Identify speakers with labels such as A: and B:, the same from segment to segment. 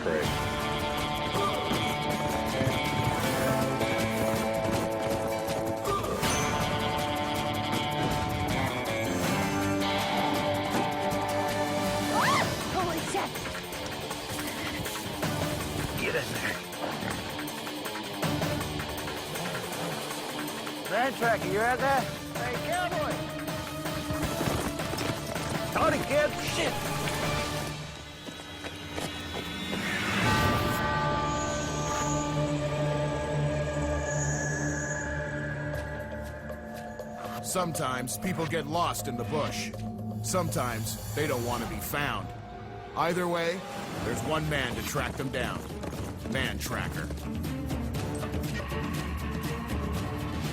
A: prey.
B: Holy shit!
A: Get in there.
C: Mantracker, you out there? Hey, cowboy! Howdy, kid. Shit!
D: Sometimes people get lost in the bush. Sometimes they don't want to be found. Either way, there's one man to track them down. Mantracker.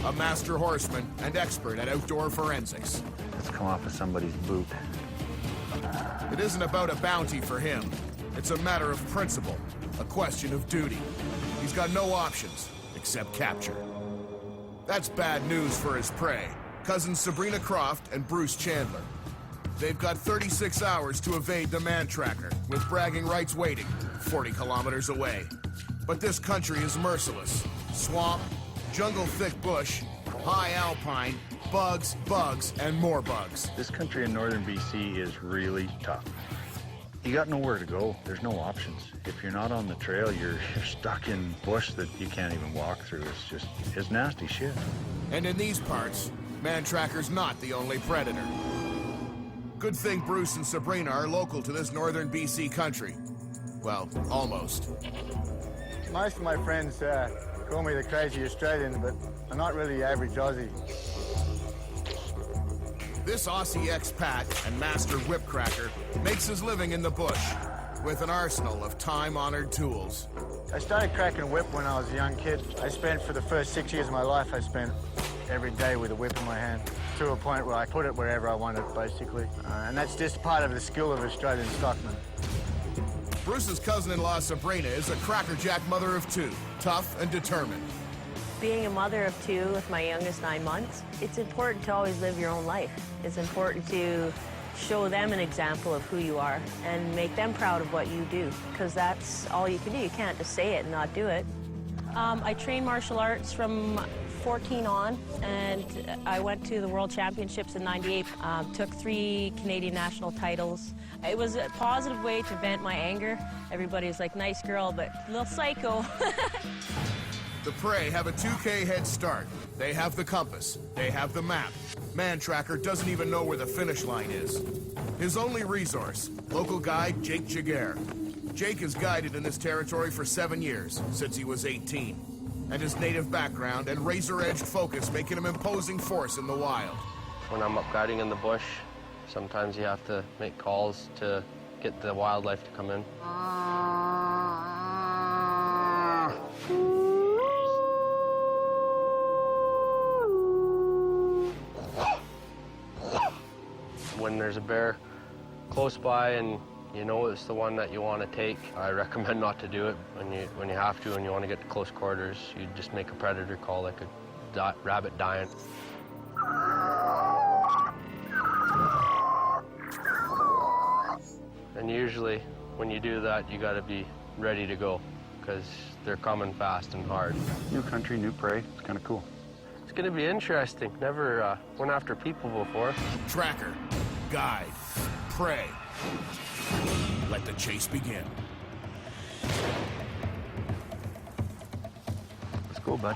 D: A master horseman and expert at outdoor forensics.
A: Let's come off of somebody's boot.
D: It isn't about a bounty for him. It's a matter of principle, a question of duty. He's got no options except capture. That's bad news for his prey, cousins Sabrina Croft and Bruce Chandler. They've got 36 hours to evade the Mantracker, with bragging rights waiting 40 kilometers away. But this country is merciless. Swamp, jungle-thick bush, high alpine, bugs, and more bugs.
A: This country in northern BC is really tough. You got nowhere to go. There's no options. If you're not on the trail, you're stuck in bush that you can't even walk through. It's nasty shit.
D: And in these parts, Mantracker's not the only predator. Good thing Bruce and Sabrina are local to this northern BC country. Well, almost.
C: Most of my friends call me the crazy Australian, but I'm not really the average Aussie.
D: This Aussie expat and master whipcracker makes his living in the bush with an arsenal of time-honored tools.
C: I started cracking whip when I was a young kid. For the first 6 years of my life, I spent every day with a whip in my hand, to a point where I put it wherever I wanted, basically. And that's just part of the skill of Australian stockmen.
D: Bruce's cousin-in-law Sabrina is a crackerjack mother of two, tough and determined.
E: Being a mother of two with my youngest 9 months, it's important to always live your own life. It's important to show them an example of who you are and make them proud of what you do, because that's all you can do. You can't just say it and not do it. I trained martial arts from 14 on, and I went to the World Championships in '98, took 3 Canadian national titles. It was a positive way to vent my anger. Everybody was like, nice girl, but a little psycho.
D: The prey have a 2K head start. They have the compass. They have the map. Mantracker doesn't even know where the finish line is. His only resource, local guide Jake Jaguar. Jake has guided in this territory for 7 years, since he was 18. And his native background and razor-edged focus make him an imposing force in the wild.
F: When I'm up guiding in the bush, sometimes you have to make calls to get the wildlife to come in. When there's a bear close by and you know it's the one that you want to take, I recommend not to do it. When you have to and you want to get to close quarters, you just make a predator call, like a rabbit dying. And usually when you do that, you got to be ready to go, because they're coming fast and hard.
A: New country, new prey. It's kind of cool.
F: It's going to be interesting. Never went after people before.
D: Tracker, guide, prey. Let the chase begin.
A: Let's go, bud.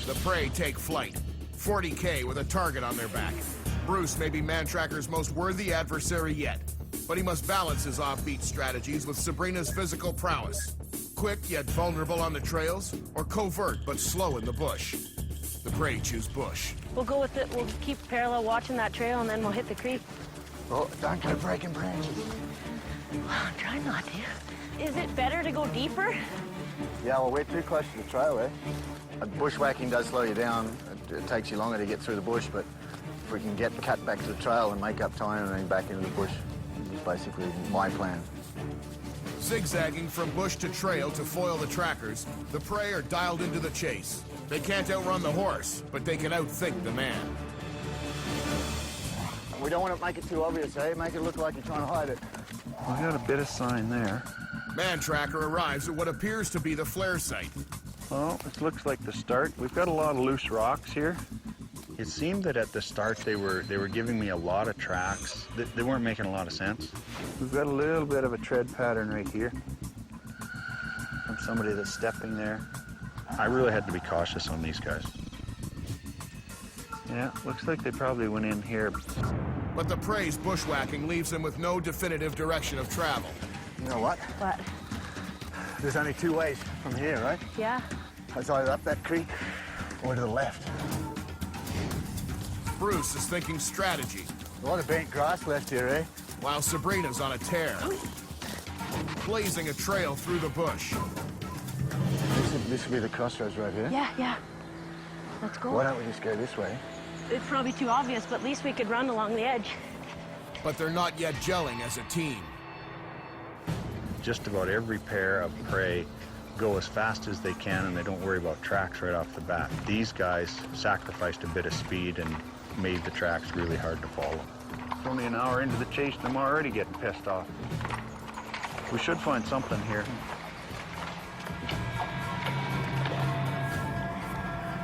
D: The prey take flight. 40K with a target on their back. Bruce may be Mantracker's most worthy adversary yet, but he must balance his offbeat strategies with Sabrina's physical prowess. Quick yet vulnerable on the trails, or covert but slow in the bush. The prey choose bush.
E: We'll go with it. We'll keep parallel watching that trail, and then we'll hit the creek.
C: Oh, don't go breaking branches.
E: Try not to. Is it better to go deeper?
C: Yeah, well, we're too close to the trail, eh? Bushwhacking does slow you down. It takes you longer to get through the bush, but if we can get cut back to the trail and make up time and then back into the bush, is basically my plan.
D: Zigzagging from bush to trail to foil the trackers, the prey are dialed into the chase. They can't outrun the horse, but they can outthink the man.
C: We don't want to make it too obvious, eh? Make it look like you're trying to hide it.
A: We got a bit of sign there.
D: Mantracker arrives at what appears to be the flare site.
A: Well, it looks like the start. We've got a lot of loose rocks here. It seemed that at the start they were giving me a lot of tracks. They weren't making a lot of sense. We've got a little bit of a tread pattern right here from somebody that's stepping there. I really had to be cautious on these guys. Yeah, looks like they probably went in here.
D: But the prey's bushwhacking leaves him with no definitive direction of travel.
C: You know what?
E: What?
C: There's only two ways from here, right?
E: Yeah.
C: It's either up that creek or to the left.
D: Bruce is thinking strategy,
C: A lot of bent grass left here, eh?
D: while Sabrina's on a tear, blazing a trail through the bush.
C: This would be the crossroads right here.
E: Yeah, yeah. Let's go.
C: Why don't we just go this way?
E: It's probably too obvious, but at least we could run along the edge.
D: But they're not yet gelling as a team.
A: Just about every pair of prey go as fast as they can, and they don't worry about tracks right off the bat. These guys sacrificed a bit of speed and made the tracks really hard to follow. It's only an hour into the chase and I'm already getting pissed off. We should find something here.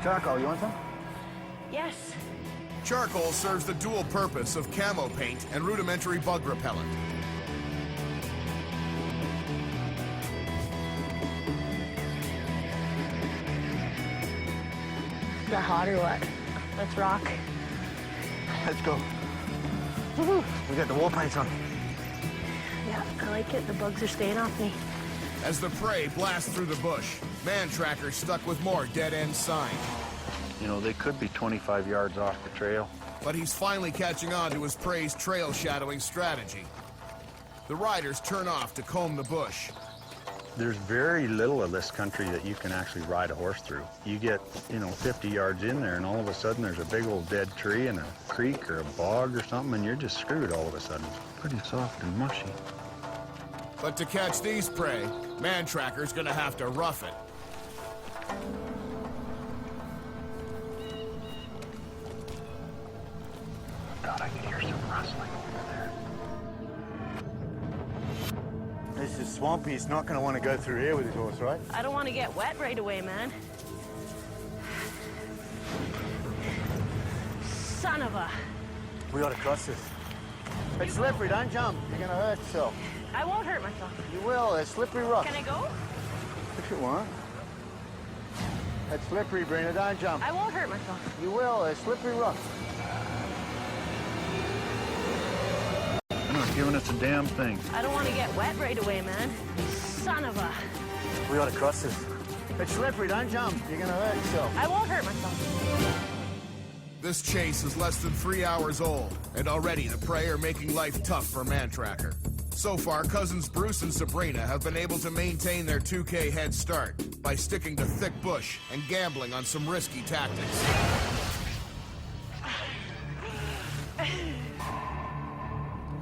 C: Charcoal, you want some?
E: Yes.
D: Charcoal serves the dual purpose of camo paint and rudimentary bug repellent.
E: Is that hot or what? Let's rock.
C: Let's go. Woohoo! We got the wall paints on.
E: Yeah, I like it. The bugs are staying off me.
D: As the prey blasts through the bush, Mantracker's stuck with more dead-end sign.
A: You know, they could be 25 yards off the trail.
D: But he's finally catching on to his prey's trail shadowing strategy. The riders turn off to comb the bush.
A: There's very little of this country that you can actually ride a horse through. You get, 50 yards in there and all of a sudden there's a big old dead tree and a creek or a bog or something and you're just screwed all of a sudden. Pretty soft and mushy.
D: But to catch these prey, Mantracker's gonna have to rough it.
A: God, I can hear some rustling over there.
C: This is swampy. He's not going to want to go through here with his horse, right?
E: I don't want to get wet right away, man. Son of a...
C: We ought to cross this. It's slippery. Don't jump. You're going to hurt yourself.
E: I won't hurt myself.
C: You will. It's slippery rock.
E: Can I go?
C: If you want. It's slippery, Brina. Don't jump.
E: I won't hurt myself.
C: You will. It's slippery rock.
A: They're not giving us a damn thing.
E: I don't want to get wet right away, man. Son of a...
C: We ought to cross this. It's slippery. Don't jump. You're going to hurt yourself.
E: I won't hurt myself.
D: This chase is less than 3 hours old, and already the prey are making life tough for Mantracker. So far, cousins Bruce and Sabrina have been able to maintain their 2K head start by sticking to thick bush and gambling on some risky tactics.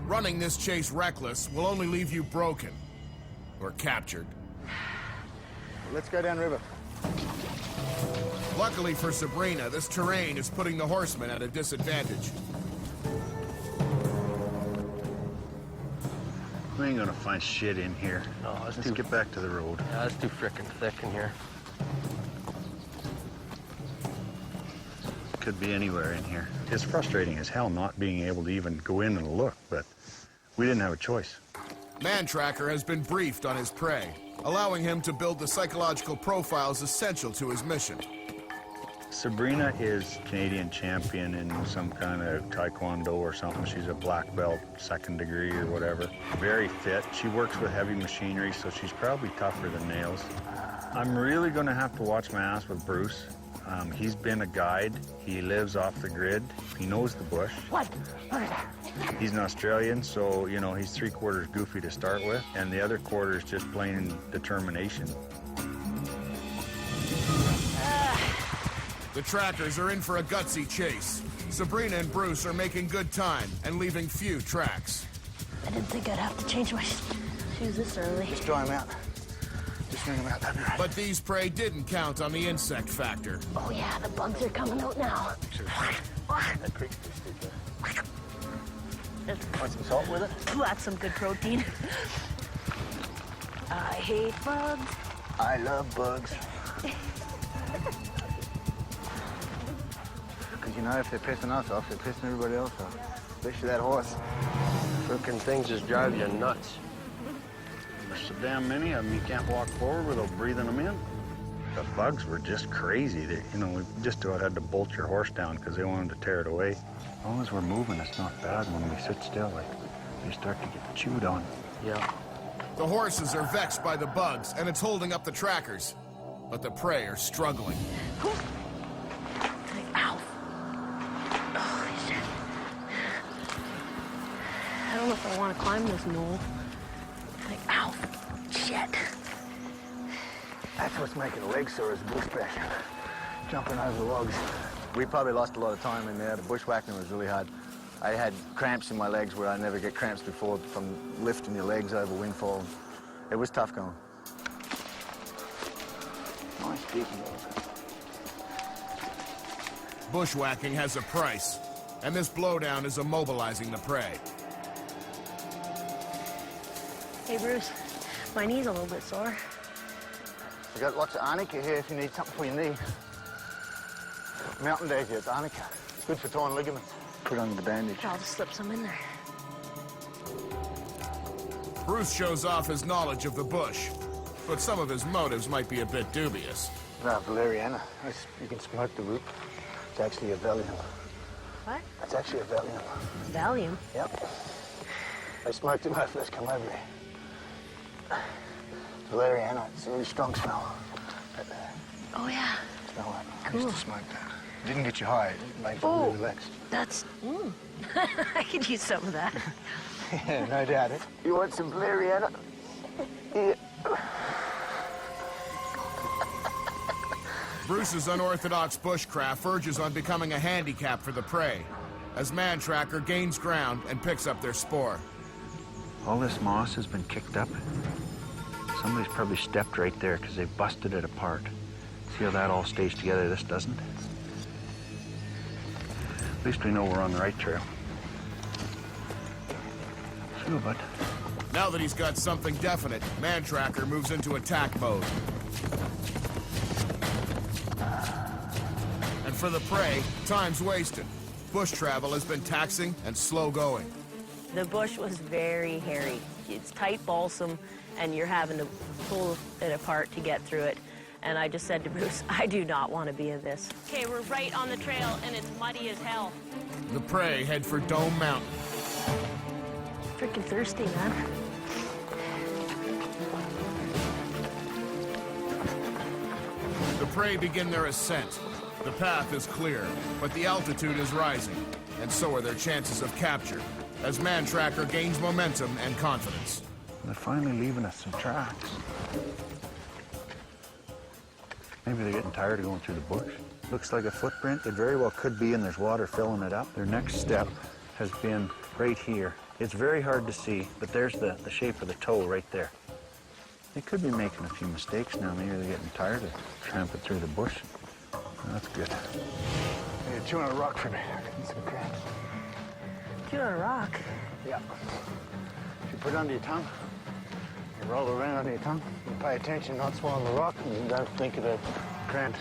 D: Running this chase reckless will only leave you broken or captured.
C: Let's go downriver.
D: Luckily for Sabrina, this terrain is putting the horsemen at a disadvantage.
A: We ain't gonna find shit in here.
F: No, it's
A: Let's
F: too...
A: get back to the road.
F: Yeah, it's too frickin' thick in here.
A: Could be anywhere in here. It's frustrating as hell not being able to even go in and look, but we didn't have a choice.
D: Mantracker has been briefed on his prey, allowing him to build the psychological profiles essential to his mission.
A: Sabrina is Canadian champion in some kind of taekwondo or something. She's a black belt, 2nd degree or whatever. Very fit. She works with heavy machinery, so she's probably tougher than nails. I'm really going to have to watch my ass with Bruce. He's been a guide. He lives off the grid. He knows the bush.
E: What? Look at that.
A: He's an Australian, so, he's 3/4 goofy to start with, and the other quarter is just plain determination.
D: The trackers are in for a gutsy chase. Sabrina and Bruce are making good time and leaving few tracks.
E: I didn't think I'd have to change my shoes this early.
C: Just dry him out. Just wring him out. That'd be right.
D: But these prey didn't count on the insect factor.
E: Oh yeah, the bugs are coming out now.
C: Want some salt with it?
E: Ooh, that's some good protein. I hate bugs.
C: I love bugs. Because you know, if they're pissing us off, they're pissing everybody else off. Especially that horse.
F: Freaking things just drive you nuts.
A: There's so damn many of them, you can't walk forward without breathing them in. The bugs were just crazy. They, you know, we just about had to bolt your horse down because they wanted to tear it away. As long as we're moving, it's not bad. When we sit still, like, you start to get chewed on.
F: Yeah.
D: The horses are vexed by the bugs, and it's holding up the trackers. But the prey are struggling.
E: Ow. Holy shit. I don't know if I want to climb this knoll. Like, ow. Shit.
C: That's what's making the legs sore is the bush bashing. Jumping over the logs. We probably lost a lot of time in there. The bushwhacking was really hard. I had cramps in my legs where I never get cramps before from lifting your legs over windfall. It was tough going. Nice speaking of.
D: Bushwhacking has a price, and this blowdown is immobilizing the prey.
E: Hey, Bruce. My knee's a little bit sore.
C: We got lots of arnica here if you need something for your knee. Mountain daisy, it's arnica. It's good for torn ligaments. Put on the bandage.
E: I'll just slip some in there.
D: Bruce shows off his knowledge of the bush, but some of his motives might be a bit dubious.
C: Valeriana. You can smoke the root. It's actually a Valium.
E: What?
C: It's actually a Valium.
E: Valium?
C: Yep. I smoked it when I first came over here. Valeriana, it's a really strong smell.
E: Oh, yeah.
C: Smell that. I
E: Cool.
C: used to smoke that. It didn't get you high. It made you really relaxed.
E: That's... I could use some of that.
C: Yeah, no doubt. You want some Valeriana? Yeah.
D: Bruce's unorthodox bushcraft verges on becoming a handicap for the prey, as Mantracker gains ground and picks up their spoor.
A: All this moss has been kicked up. Somebody's probably stepped right there because they've busted it apart. See how that all stays together? This doesn't. At least we know we're on the right trail. Phew, bud.
D: Now that he's got something definite, Mantracker moves into attack mode. And for the prey, time's wasted. Bush travel has been taxing and slow going.
E: The bush was very hairy. It's tight balsam, and you're having to pull it apart to get through it. And I just said to Bruce, I do not want to be in this. Okay, we're right on the trail, and it's muddy as hell.
D: The prey head for Dome Mountain.
E: Freaking thirsty, man.
D: The prey begin their ascent. The path is clear, but the altitude is rising, and so are their chances of capture, as Mantracker gains momentum and confidence.
A: They're finally leaving us some tracks. Maybe they're getting tired of going through the bush. Looks like a footprint. It very well could be, and there's water filling it up. Their next step has been right here. It's very hard to see, but there's the shape of the toe right there. They could be making a few mistakes now. Maybe they're getting tired of tramping through the bush. That's good.
C: Yeah, chew on a rock for me. I can some cramps.
E: You're on a rock.
C: Yeah. If you put it under your tongue, you roll it around under your tongue, you pay attention, not swallow the rock, and you don't think of the cramps.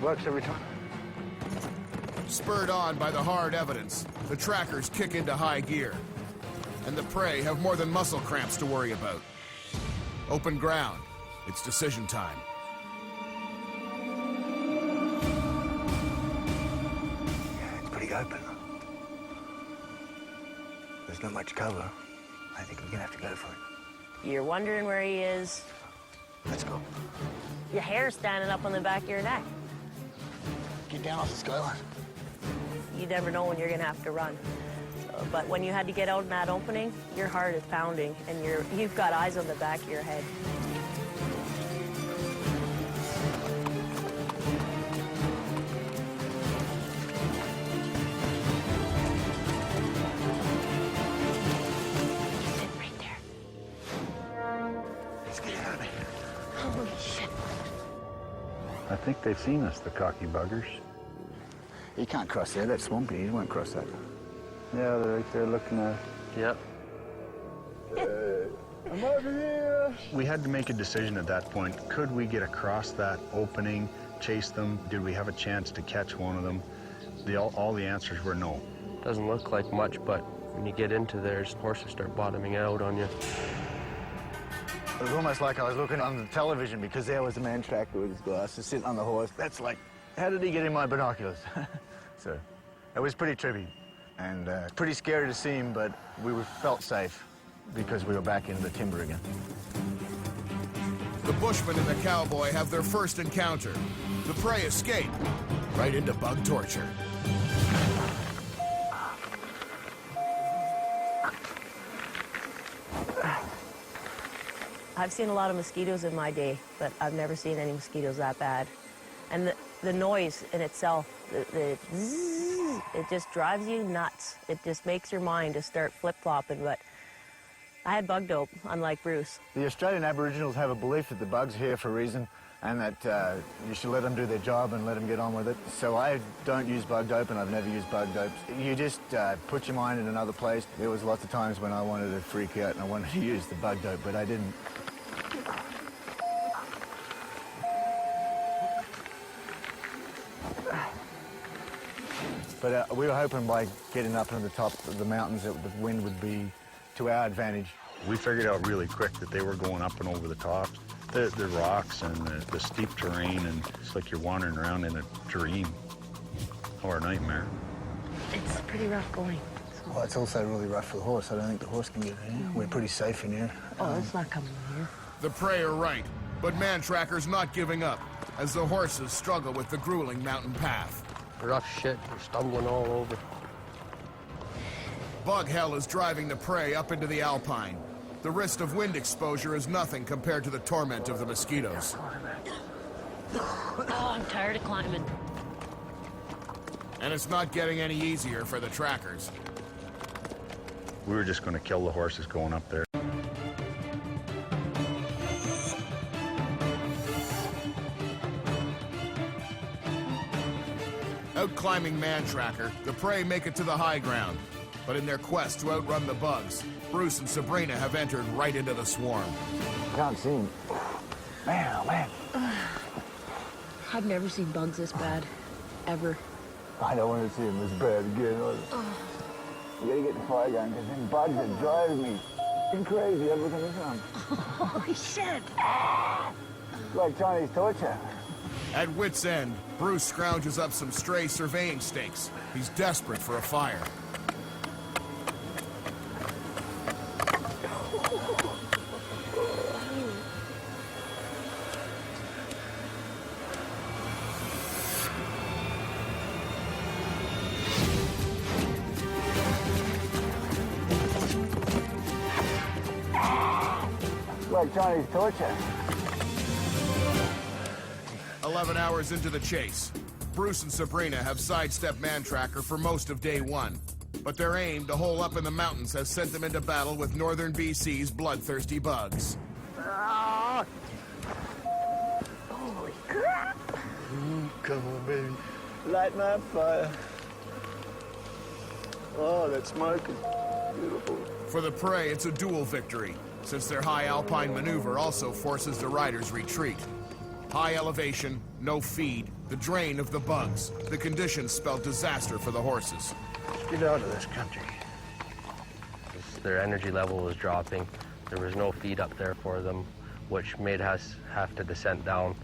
C: Works every time.
D: Spurred on by the hard evidence, the trackers kick into high gear. And the prey have more than muscle cramps to worry about. Open ground. It's decision time.
C: It's pretty open. There's not much cover. I think we're gonna have to go for it.
E: You're wondering where he is.
C: Let's go.
E: Your hair's standing up on the back of your neck.
C: Get down off the skyline.
E: You never know when you're gonna have to run. But when you had to get out in that opening, your heart is pounding, and you've got eyes on the back of your head. Sit right there.
C: Let's get out of here.
E: Holy shit.
A: I think they've seen us, the cocky buggers.
C: He can't cross there. That's swampy. He won't cross that. Yeah, they're right there looking at us.
F: Yep.
C: I'm over here.
A: We had to make a decision at that point. Could we get across that opening, chase them? Did we have a chance to catch one of them? All the answers were no.
F: Doesn't look like much, but when you get into there, horses start bottoming out on you.
C: It was almost like I was looking on the television because there was a Mantracker with his glasses sitting on the horse. That's like, how did he get in my binoculars? So it was pretty trippy and pretty scary to see him, but we felt safe because we were back into the timber again.
D: The bushman and the cowboy have their first encounter. The prey escape right into bug torture.
E: I've seen a lot of mosquitoes in my day, but I've never seen any mosquitoes that bad. And the noise in itself, the zzz, it just drives you nuts. It just makes your mind just start flip-flopping, but I had bug dope, unlike Bruce.
C: The Australian Aboriginals have a belief that the bugs are here for a reason and that you should let them do their job and let them get on with it. So I don't use bug dope, and I've never used bug dope. You just put your mind in another place. There was lots of times when I wanted to freak out and I wanted to use the bug dope, but I didn't. But we were hoping by getting up on the top of the mountains that the wind would be to our advantage.
A: We figured out really quick that they were going up and over the tops. The rocks and the steep terrain, and it's like you're wandering around in a dream or a nightmare.
E: It's pretty rough going. So.
C: Well, it's also really rough for the horse. I don't think the horse can get in here. We're pretty safe in here.
E: Oh, it's not coming in here.
D: The prey are right, but Mantracker's not giving up as the horses struggle with the grueling mountain path.
F: Rough shit, you're stumbling all over.
D: Bug hell is driving the prey up into the alpine. The risk of wind exposure is nothing compared to the torment of the mosquitoes.
E: Oh, I'm tired of climbing.
D: And it's not getting any easier for the trackers.
A: We were just going to kill the horses going up there.
D: Out climbing Mantracker, the prey make it to the high ground. But in their quest to outrun the bugs, Bruce and Sabrina have entered right into the swarm.
C: I can't see him. Man, oh man.
E: I've never seen bugs this bad, ever.
C: I don't want to see him this bad again. You gotta get the fire going, because them bugs are driving me. It's crazy. I'm looking at this one.
E: Holy shit!
C: It's like Chinese torture.
D: At wit's end, Bruce scrounges up some stray surveying stakes. He's desperate for a fire.
C: Like Chinese torture.
D: 11 hours into the chase, Bruce and Sabrina have sidestepped Mantracker for most of day one. But their aim to hole up in the mountains has sent them into battle with northern BC's bloodthirsty bugs.
C: Ah! Holy crap! Come on, baby. Light my fire. Oh, that smoke is beautiful.
D: For the prey, it's a dual victory, since their high alpine maneuver also forces the riders' retreat. High elevation, no feed, the drain of the bugs. The conditions spell disaster for the horses.
A: Get out of this country.
F: Their energy level was dropping. There was no feed up there for them, which made us have to descend down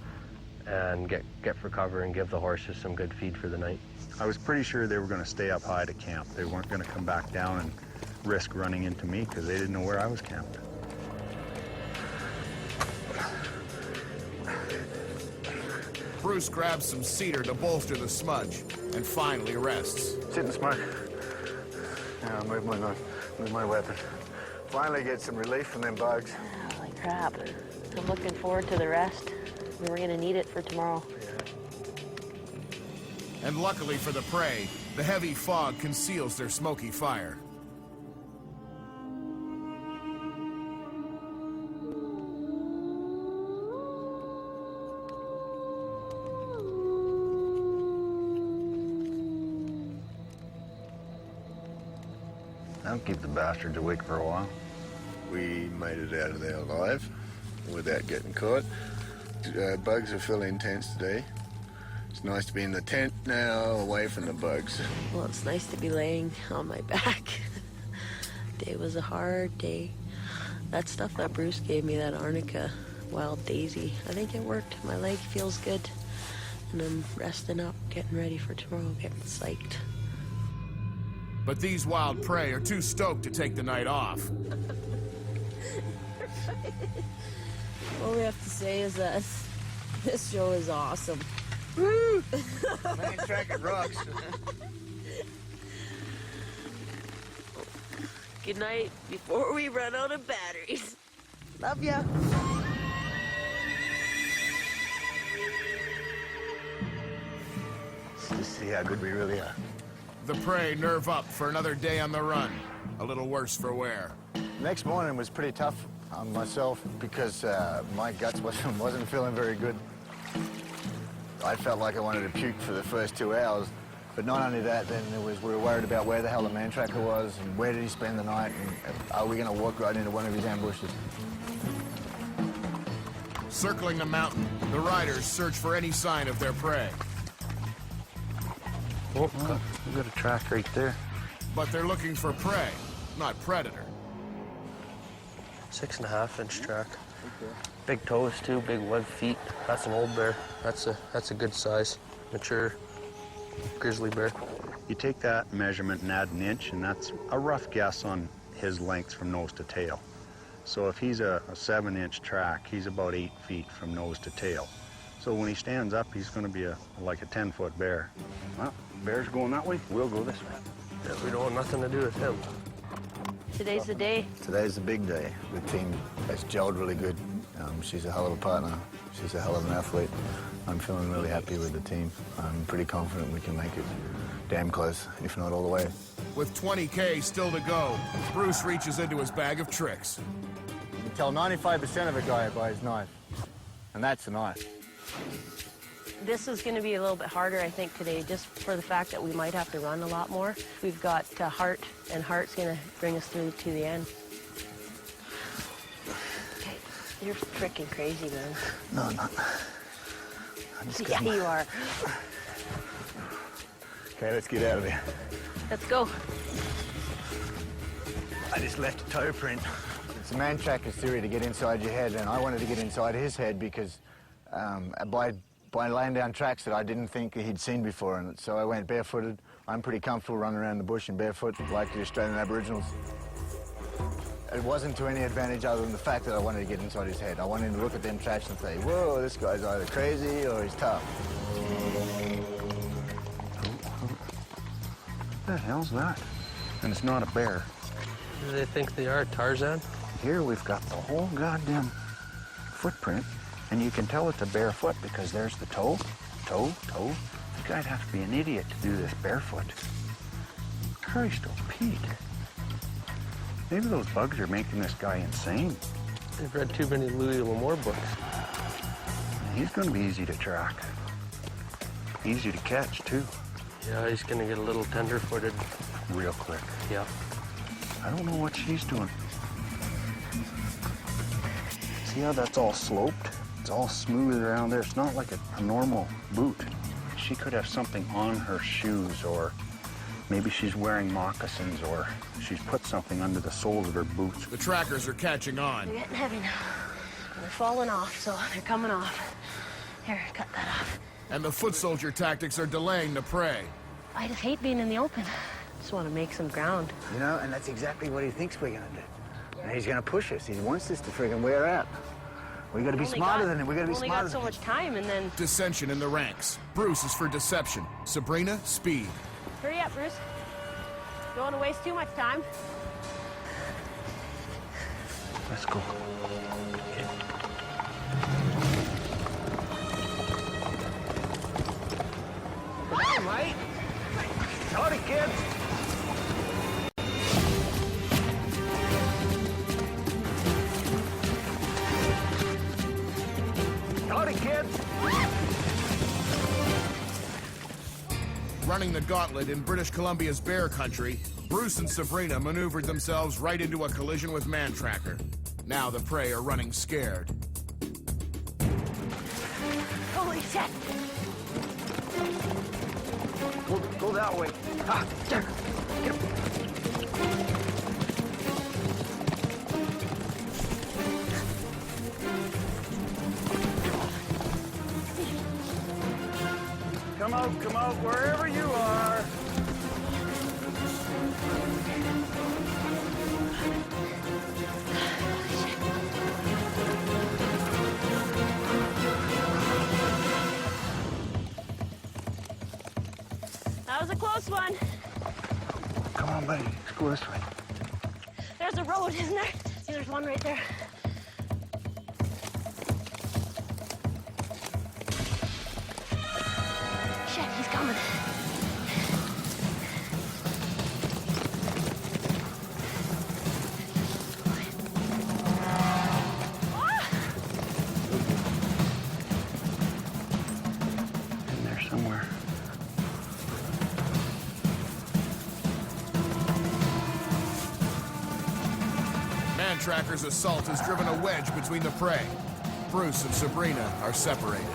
F: and get for cover and give the horses some good feed for the night.
A: I was pretty sure they were going to stay up high to camp. They weren't going to come back down and risk running into me because they didn't know where I was camped.
D: Bruce grabs some cedar to bolster the smudge and finally rests.
C: Sit and smoke. Yeah, move my knife, move my weapon. Finally get some relief from them bugs.
E: Holy crap. I'm looking forward to the rest. We're going to need it for tomorrow.
D: And luckily for the prey, the heavy fog conceals their smoky fire.
A: That'll keep the bastards awake for a while.
B: We made it out of there alive without getting caught. Bugs are fairly intense today. It's nice to be in the tent now, away from the bugs.
E: Well, it's nice to be laying on my back. Day was a hard day. That stuff that Bruce gave me, that arnica wild daisy, I think it worked. My leg feels good. And I'm resting up, getting ready for tomorrow, getting psyched.
D: But these wild prey are too stoked to take the night off.
E: All we have to say is that this show is awesome.
C: Woo! Mantracker rocks.
E: Good night before we run out of batteries. Love ya.
C: Let's see how good we really are.
D: The prey nerve up for another day on the run. A little worse for wear.
C: Next morning was pretty tough on myself because my guts wasn't feeling very good. I felt like I wanted to puke for the first 2 hours. But not only that, then we were worried about where the hell the Mantracker was and where did he spend the night and are we going to walk right into one of his ambushes.
D: Circling the mountain, the riders search for any sign of their prey.
A: Oh, we got a track right there.
D: But they're looking for prey, not predator.
F: 6.5-inch track. Big toes too, big web feet. That's an old bear. That's a good size, mature grizzly bear.
A: You take that measurement and add an inch, and that's a rough guess on his length from nose to tail. So if he's a 7-inch track, he's about 8 feet from nose to tail. So when he stands up, he's going to be like a 10-foot bear. Well, bear's going that way, we'll go this way.
F: Yeah, we don't want nothing to do with him.
E: Today's the day.
C: Today's the big day. The team has gelled really good. She's a hell of a partner. She's a hell of an athlete. I'm feeling really happy with the team. I'm pretty confident we can make it damn close, if not all the way.
D: With 20K still to go, Bruce reaches into his bag of tricks.
C: You can tell 95% of a guy by his knife, and that's a knife.
E: This is going to be a little bit harder, I think, today, just for the fact that we might have to run a lot more. We've got Hart, and Hart's going to bring us through to the end. Okay, you're freaking crazy, man.
C: No, I'm not.
E: Yeah, you are.
C: Okay, let's get out of here.
E: Let's go.
C: I just left a toe print. It's a Mantracker's theory to get inside your head, and I wanted to get inside his head because by laying down tracks that I didn't think he'd seen before, and so I went barefooted. I'm pretty comfortable running around the bush in barefoot like the Australian Aboriginals. It wasn't to any advantage other than the fact that I wanted to get inside his head. I wanted him to look at them tracks and say, whoa, this guy's either crazy or he's tough.
A: What the hell's that? And it's not a bear.
F: Who do they think they are, Tarzan?
A: Here we've got the whole goddamn footprint, and you can tell it's a bare foot because there's the toe. You guy'd have to be an idiot to do this barefoot. Christ, oh Pete. Maybe those bugs are making this guy insane.
F: They've read too many Louis L'Amour books.
A: He's going to be easy to track. Easy to catch, too.
F: Yeah, he's gonna get a little tender-footed.
A: Real quick.
F: Yeah.
A: I don't know what she's doing. See how that's all sloped? It's all smooth around there. It's not like a normal boot. She could have something on her shoes, or maybe she's wearing moccasins, or she's put something under the soles of her boots.
D: The trackers are catching on.
E: They're getting heavy now. They're falling off, so they're coming off. Here, cut that off.
D: And the foot soldier tactics are delaying the prey.
E: I just hate being in the open. Just want to make some ground.
C: You know, and that's exactly what he thinks we're going to do. And he's going to push us. He wants us to friggin' wear out. We got to be smarter than him. We got to be
E: only
C: smarter.
E: got so much time, and then
D: Dissension in the ranks. Bruce is for deception. Sabrina, speed.
E: hurry up, Bruce. Don't want to waste too much time.
A: Let's go.
C: Hey, mate. Howdy, kids. Howdy, kids.
D: Running the gauntlet in British Columbia's bear country, Bruce and Sabrina maneuvered themselves right into a collision with Mantracker. Now the prey are running scared.
E: Holy shit!
G: Go that way. Ah, there. Get him. Come out, wherever you are.
E: That was a close one.
C: Come on, buddy. Let's go this way.
E: There's a road, isn't there? See, there's one right there. Shit, he's coming.
C: In there somewhere.
D: Mantracker's assault has driven a wedge between the prey. Bruce and Sabrina are separated.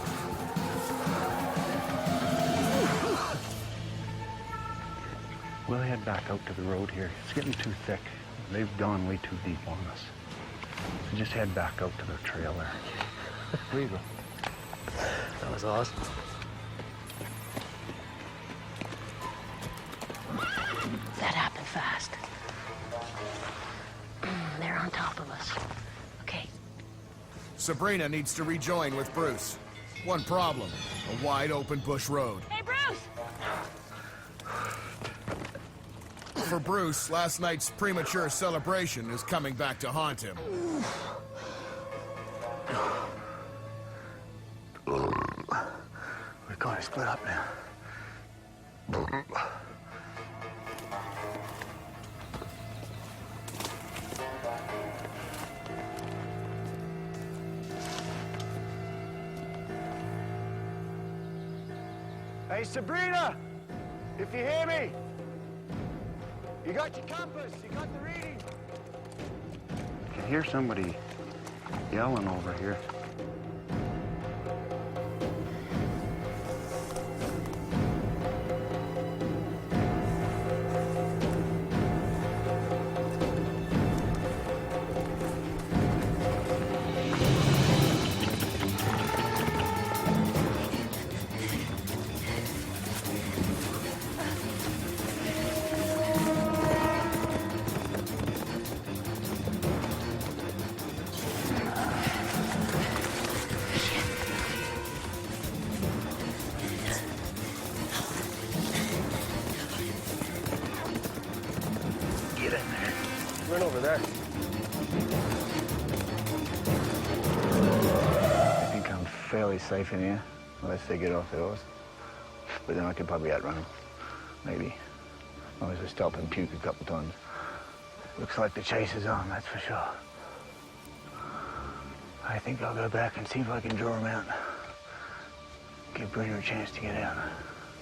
A: We'll head back out to the road here. It's getting too thick. They've gone way too deep on us. So just head back out to the trail there. There you go.
F: That was awesome.
E: That happened fast. They're on top of us. Okay.
D: Sabrina needs to rejoin with Bruce. One problem, a wide open bush road.
E: Hey, Bruce!
D: For Bruce, last night's premature celebration is coming back to haunt him.
C: We're going to split up now.
G: Hey, Sabrina, if you hear me, you got your compass, you got the reading.
A: I can hear somebody yelling over here.
F: Run over there.
C: I think I'm fairly safe in here, unless they get off their horse. But then I could probably outrun them, maybe. As long as I stop and puke a couple times. Looks like the chase is on, that's for sure. I think I'll go back and see if I can draw them out. Give Brina a chance to get out.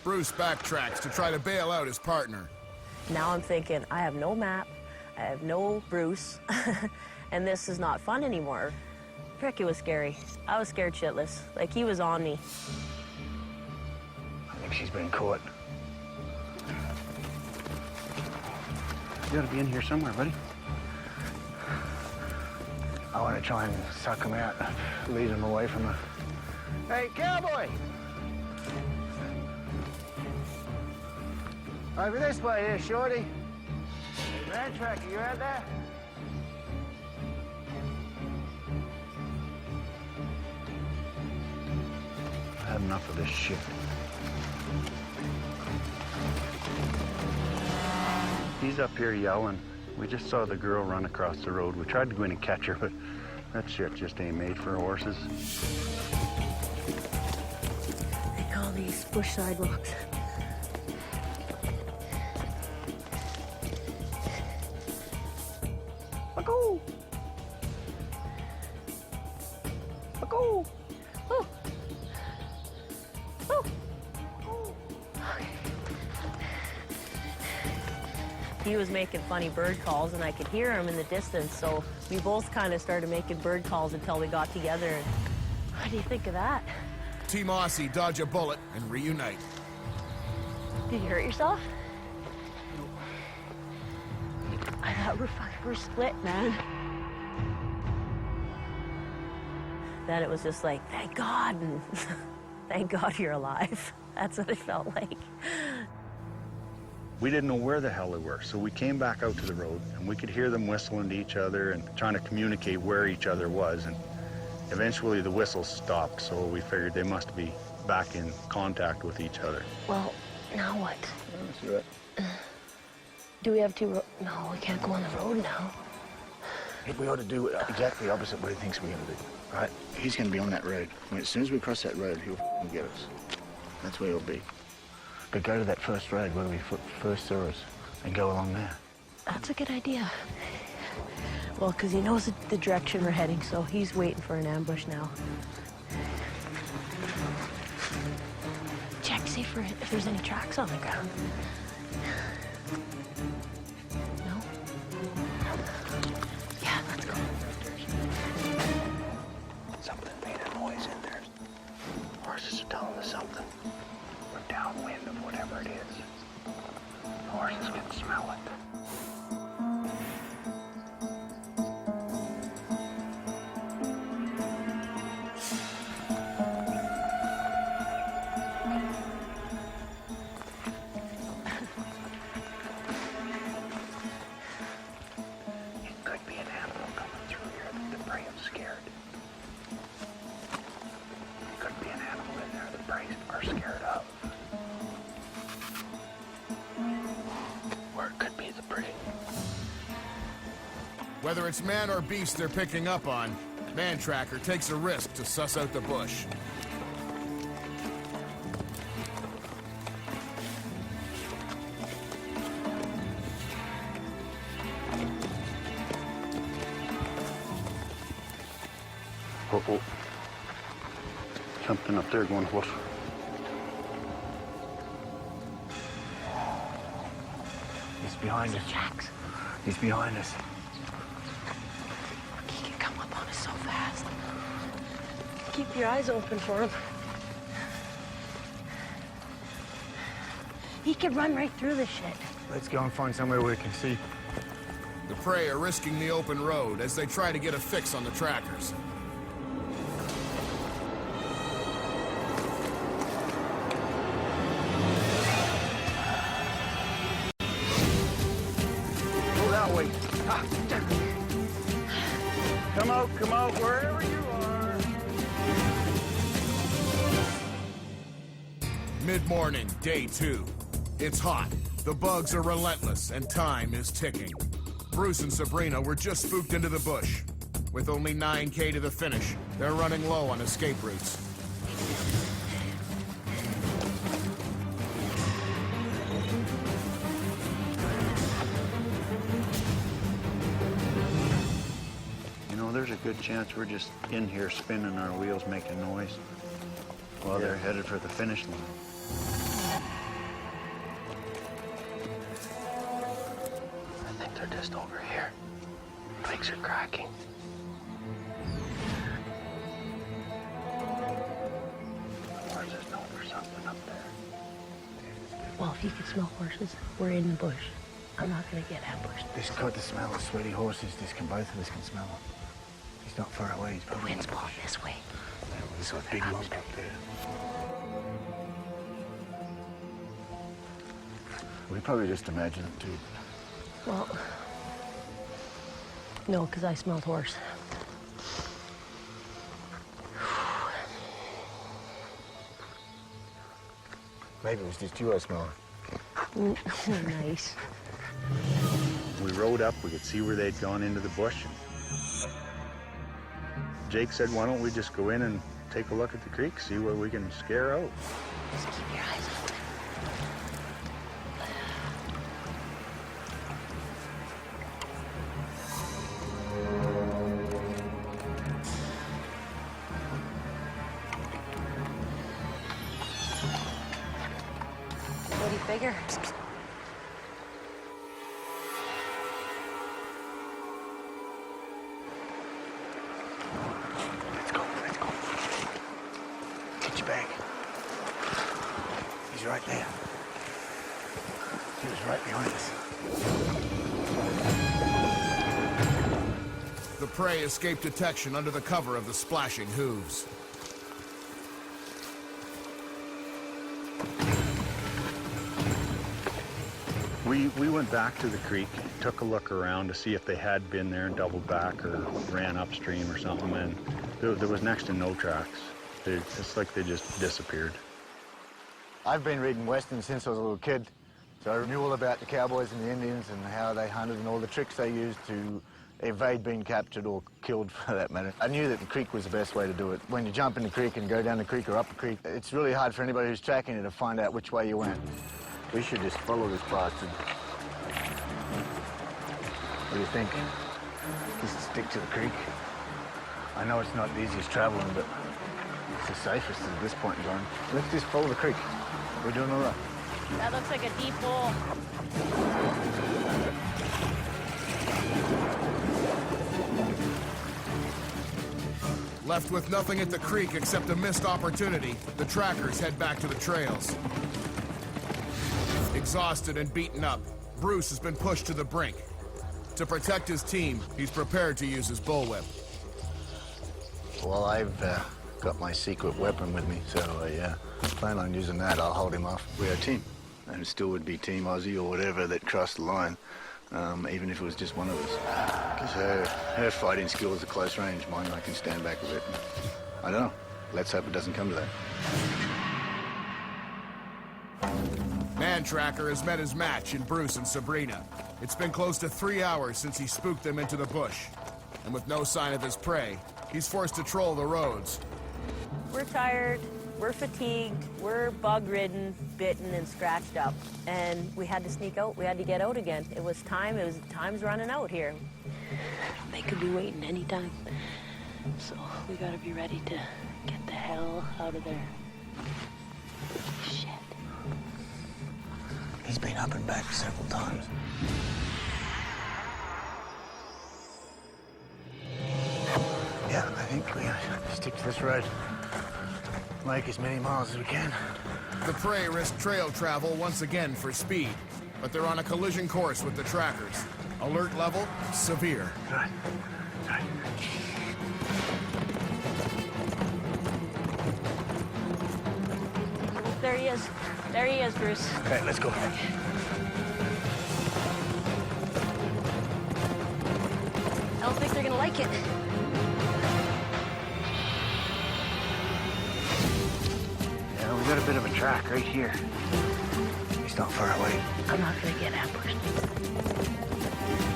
D: Bruce backtracks to try to bail out his partner.
E: Now I'm thinking, I have no map, I have no Bruce, and this is not fun anymore. Frick, it was scary. I was scared shitless. Like, he was on me.
C: I think she's been caught.
A: You gotta be in here somewhere, buddy.
C: I want to try and suck him out, lead him away from her.
G: Hey, cowboy! Over this way here, shorty. Hey, Mantracker, you out there?
A: I've had enough of this shit. He's up here yelling. We just saw the girl run across the road. We tried to go in and catch her, but that shit just ain't made for horses.
E: They call these bush sidewalks. Go! Go! Oh! Oh! Oh! Okay. He was making funny bird calls, and I could hear him in the distance, so we both kind of started making bird calls until we got together. What do you think of that?
D: Team Aussie dodge a bullet and reunite.
E: Did you hurt yourself? I thought we're split, man. Then it was just like, thank God, and thank God you're alive. That's what it felt like.
A: We didn't know where the hell they were, so we came back out to the road, and we could hear them whistling to each other and trying to communicate where each other was. And eventually the whistles stopped, so we figured they must be back in contact with each other.
E: Well, now what?
B: That's right.
E: Do we have to? No, we can't go on the road now.
C: If we ought to do exactly opposite what he thinks we're going to do, right? He's going to be on that road. As soon as we cross that road, he'll get us. That's where he'll be. But go to that first road where we first saw us and go along there.
E: That's a good idea. Well, because he knows the direction we're heading, so he's waiting for an ambush now. Check, see if there's any tracks on the ground. No? Yeah, let's go.
C: Something made a noise in there. Horses are telling us something. We're downwind of whatever it is. The horses can smell it. It could be an animal coming through here that the prey is scared. It could be an animal in there the prey are scared of. Or it could be the prey.
D: Whether it's man or beast they're picking up on, Mantracker takes a risk to suss out the bush.
C: Oh. Something up there going what? He's behind us.
E: Tracks.
C: He's behind us.
E: He can come up on us so fast. Keep your eyes open for him. He could run right through this shit.
C: Let's go and find somewhere where we can see.
D: The prey are risking the open road as they try to get a fix on the trackers.
C: Go that way. Come out, wherever you are.
D: Mid-morning, day 2. It's hot, the bugs are relentless, and time is ticking. Bruce and Sabrina were just spooked into the bush. With only 9K to the finish, they're running low on escape routes.
A: You know, there's a good chance we're just in here spinning our wheels, making noise while they're headed for the finish line.
C: I think they're just over here. Twigs are cracking. Horses know there's something up there.
E: Well, if you can smell horses, we're in the bush. I'm not gonna get ambushed.
C: This got the smell of sweaty horses. Both of us can smell it. He's not far away. He's
E: The
C: probably
E: wind's blowing this way.
C: There's a big lump up there. We probably just imagine it too.
E: Well, no, because I smelled horse.
C: Maybe it was just you I smell.
E: Nice.
A: We rode up, we could see where they'd gone into the bush. Jake said, why don't we just go in and take a look at the creek, see what we can scare out.
E: Just keep your eyes open. What do you figure?
C: He's right there. He was right behind us.
D: The prey escaped detection under the cover of the splashing hooves.
A: We went back to the creek, took a look around to see if they had been there and doubled back or ran upstream or something, and there was next to no tracks. It's like they just disappeared.
C: I've been reading Westerns since I was a little kid, so I knew all about the cowboys and the Indians and how they hunted and all the tricks they used to evade being captured or killed, for that matter. I knew that the creek was the best way to do it. When you jump in the creek and go down the creek or up the creek, it's really hard for anybody who's tracking it to find out which way you went. We should just follow this bastard. What do you think? Just stick to the creek? I know it's not the easiest traveling, but it's the safest at this point in time. Let's just follow the creek. We're doing all right.
E: That looks like a deep hole.
D: Left with nothing at the creek except a missed opportunity, the trackers head back to the trails. Exhausted and beaten up, Bruce has been pushed to the brink. To protect his team, he's prepared to use his bullwhip.
C: Well, I've got my secret weapon with me, so I plan on using that. I'll hold him off. We're a team, and it still would be Team Aussie or whatever that crossed the line, even if it was just one of us. Because her fighting skills are close range. Mine, I can stand back a bit. I don't know. Let's hope it doesn't come to that.
D: Mantracker has met his match in Bruce and Sabrina. It's been close to 3 hours since he spooked them into the bush. And with no sign of his prey, he's forced to troll the roads.
E: We're tired, we're fatigued, we're bug-ridden, bitten, and scratched up. And we had to sneak out, we had to get out again. It was time's running out here. They could be waiting any time. So we gotta be ready to get the hell out of there. Shit.
C: He's been up and back several times. Yeah, I think we gotta stick to this road. Make as many miles as we can.
D: The prey risk trail travel once again for speed, but they're on a collision course with the trackers. Alert level, severe.
C: Good. Good.
E: There he is. There he is, Bruce.
C: Okay, let's go.
E: I don't think they're gonna like it.
C: Yeah, we got a bit of a track right here. He's not far away.
E: I'm not gonna get ambushed.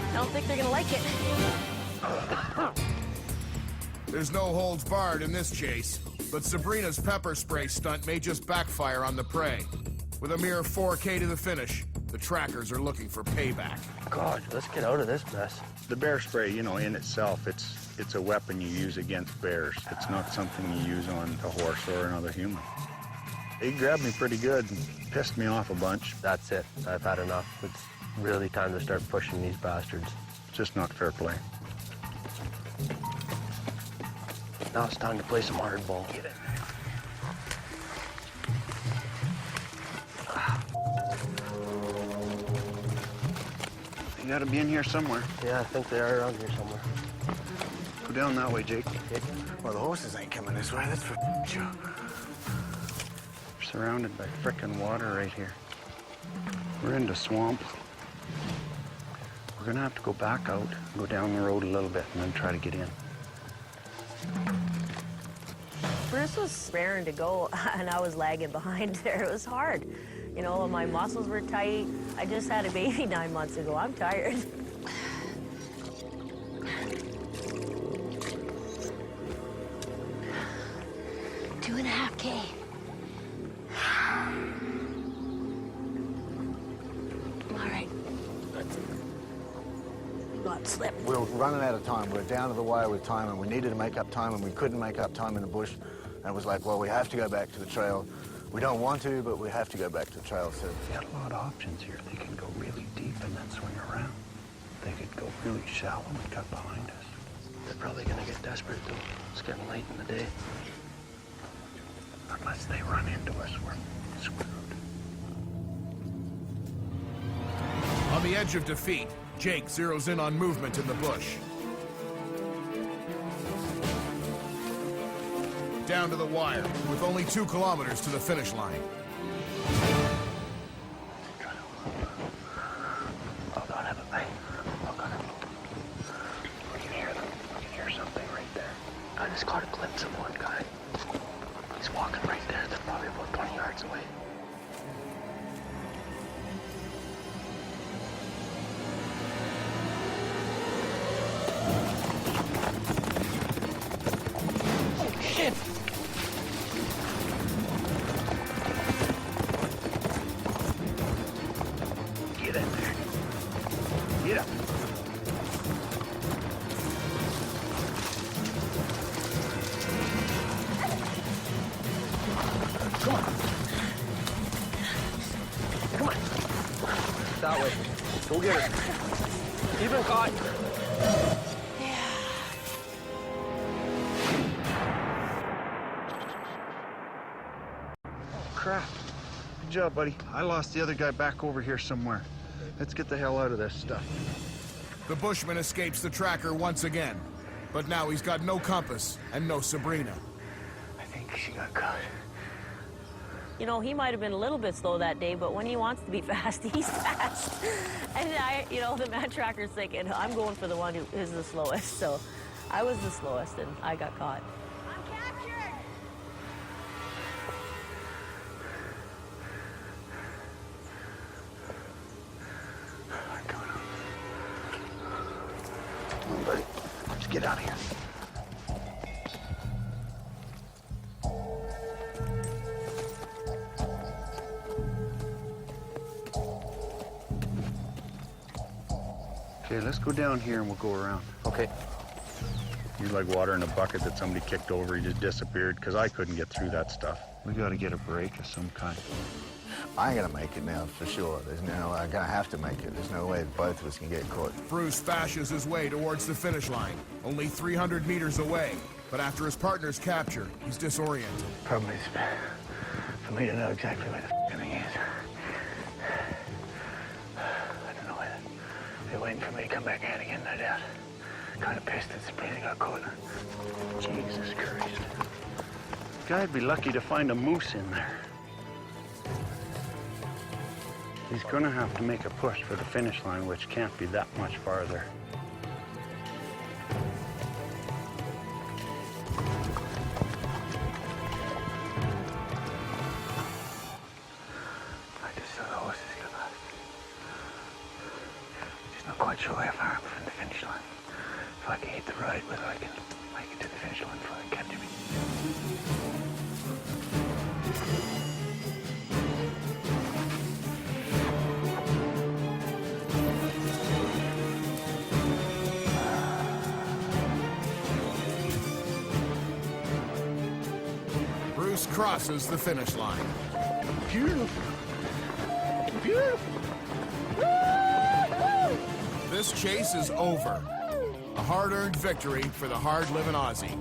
E: I don't think they're gonna like it.
D: There's no holds barred in this chase, but Sabrina's pepper spray stunt may just backfire on the prey. With a mere 4K to the finish, the trackers are looking for payback.
F: God, let's get out of this mess.
A: The bear spray, you know, in itself, it's a weapon you use against bears. It's not something you use on a horse or another human. He grabbed me pretty good and pissed me off a bunch.
F: That's it. I've had enough. It's really time to start pushing these bastards.
A: It's just not fair play.
F: Now it's time to play some hardball. Get in there.
A: You gotta be in here somewhere.
F: Yeah, I think they are around here somewhere.
A: Go down that way, Jake.
C: Well, the horses ain't coming this way, that's for sure.
A: We're surrounded by frickin' water right here. We're in the swamp. We're gonna have to go back out, go down the road a little bit, and then try to get in.
E: Bruce was raring to go, and I was lagging behind there. It was hard. You know, my muscles were tight. I just had a baby 9 months ago. I'm tired. Two and a half K. All right. Got slipped.
C: We're running out of time. We're down to the wire with time, and we needed to make up time, and we couldn't make up time in the bush. And it was like, well, we have to go back to the trail. We don't want to, but we have to go back to the trail. So
A: We got a lot of options here. They can go really deep and then swing around. They could go really shallow and cut behind us.
F: They're probably gonna get desperate though. It's getting late in the day.
A: Unless they run into us, we're screwed.
D: the edge of defeat, Jake zeroes in on movement in the bush. Down to the wire, with only 2 kilometers to the finish line.
A: Hold on, have it, mate. Hold on. You can hear them. You can hear something right there. I just caught a glimpse of one guy. He's walking right there. They're probably about 20 yards away. Oh, shit! Get in there. Get up. Come on. Come on. That way. Go get her. You've been caught. Crap. Good job, buddy. I lost the other guy back over here somewhere. Let's get the hell out of this stuff.
D: The bushman escapes the tracker once again, but now he's got no compass and no Sabrina.
A: I think she got caught.
E: You know, he might have been a little bit slow that day, but when he wants to be fast, he's fast. And the Mantracker's thinking, I'm going for the one who is the slowest. So I was the slowest, and I got caught. I'm captured!
A: Come on, buddy. Let's get out of here. Okay, let's go down here and we'll go around.
C: Okay.
A: He's like water in a bucket that somebody kicked over. He just disappeared because I couldn't get through that stuff. We got to get a break of some kind.
C: I ain't gonna make it now, for sure. I'm gonna have to make it. There's no way both of us can get caught.
D: Bruce fashes his way towards the finish line, only 300 meters away. But after his partner's capture, he's disoriented.
A: Problem is for me to know exactly where the thing is. I don't know whether they're waiting for me to come back out again, no doubt. Kind of pissed that Sabrina got caught. Jesus Christ. Guy'd be lucky to find a moose in there. He's gonna have to make a push for the finish line, which can't be that much farther. I just saw the horses go past. Just not quite sure how far I'm from the finish line. If I can hit the road, whether I can make it to the finish line before they capture me.
D: Bruce crosses the finish line.
A: Beautiful. Beautiful.
D: This chase is over. A hard-earned victory for the hard-living Aussie.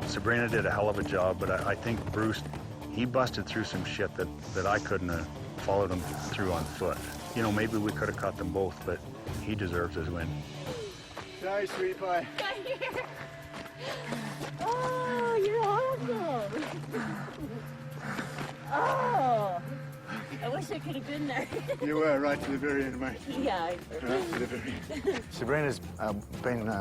A: Sabrina did a hell of a job, but I think Bruce, he busted through some shit that I couldn't have followed him through on foot. You know, maybe we could have caught them both, but he deserves his win.
C: Sorry, sweetie pie.
E: Oh, you're awesome! Oh, I wish I could have been there.
C: You were right to the very end, mate.
E: Yeah.
C: Right to the very end. Sabrina's been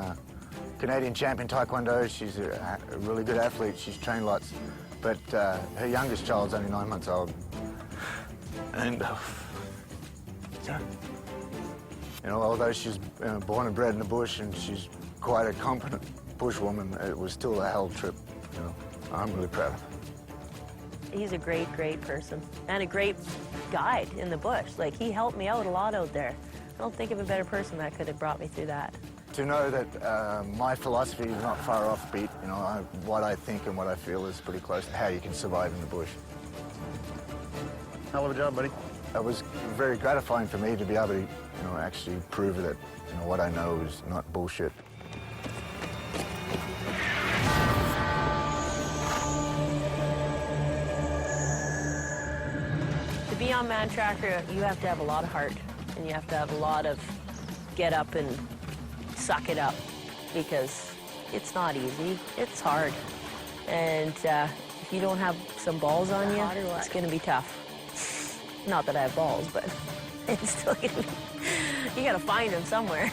C: Canadian champion Taekwondo. She's a really good athlete. She's trained lots. But her youngest child's only 9 months old. And, you know, although she's born and bred in the bush and she's quite a competent bushwoman, it was still a hell trip. You know, I'm really proud of her.
E: He's a great, great person and a great guide in the bush. Like, he helped me out a lot out there. I don't think of a better person that could have brought me through that.
C: To know that my philosophy is not far off beat, you know, what I think and what I feel is pretty close to how you can survive in the bush.
A: Hell of a job, buddy.
C: It was very gratifying for me to be able to, you know, actually prove that, you know, what I know is not bullshit.
E: To be on Mantracker, you have to have a lot of heart, and you have to have a lot of get up and suck it up, because it's not easy. It's hard. And if you don't have some balls on you, it's going to be tough. Not that I have balls, but it's still going to be... You got to find them somewhere.